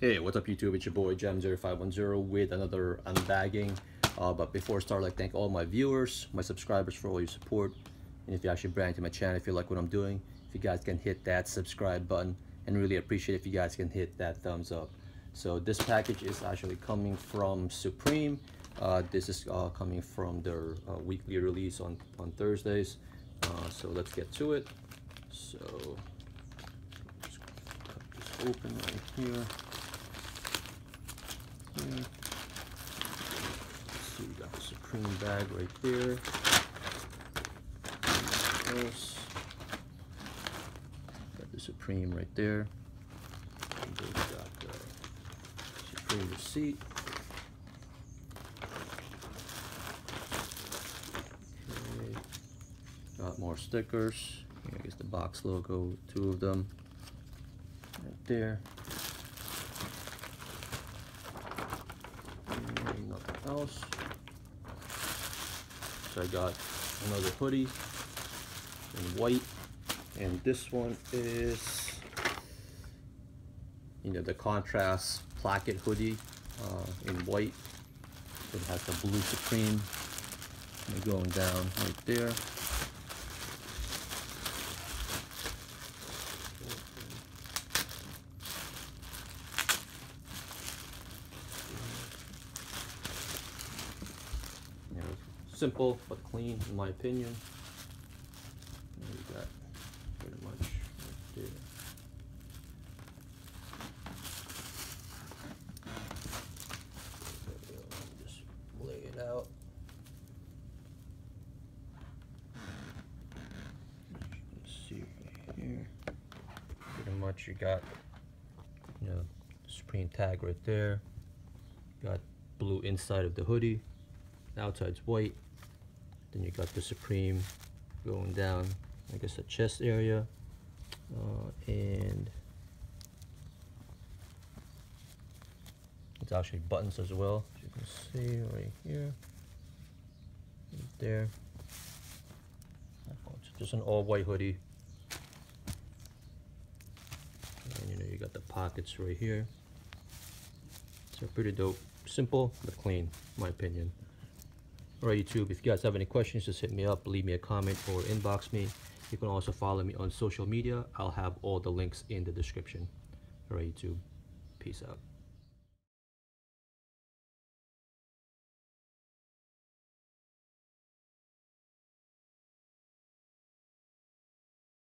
Hey, what's up YouTube? It's your boy Jam0510 with another unbagging. But before I start, I'd like to thank all my viewers, my subscribers for all your support. And if you're actually brand new to my channel, if you like what I'm doing, if you guys can hit that subscribe button, and really appreciate if you guys can hit that thumbs up. So this package is actually coming from Supreme. This is coming from their weekly release on Thursdays. So let's get to it. So just cut this open right here. Let's see, we got the Supreme bag right there. Got the Supreme right there. And then we got the Supreme receipt. Okay. Got more stickers. Here, I guess the box logo, 2 of them. Right there. Nothing else. So I got another hoodie in white, and this one is, the contrast Placket hoodie in white. It has the blue Supreme going down right there. Simple but clean, in my opinion. And we got pretty much right there. Just lay it out. Let's see right here. Pretty much you got, Supreme tag right there. Got blue inside of the hoodie. The outside's white. Then you got the Supreme going down, I guess, the chest area, and it's actually buttons as well, as you can see right here, right there. It's just an all-white hoodie, and you got the pockets right here. So pretty dope, simple but clean, in my opinion. Alright YouTube, if you guys have any questions, just hit me up, leave me a comment, or inbox me. You can also follow me on social media. I'll have all the links in the description. Alright YouTube, peace out.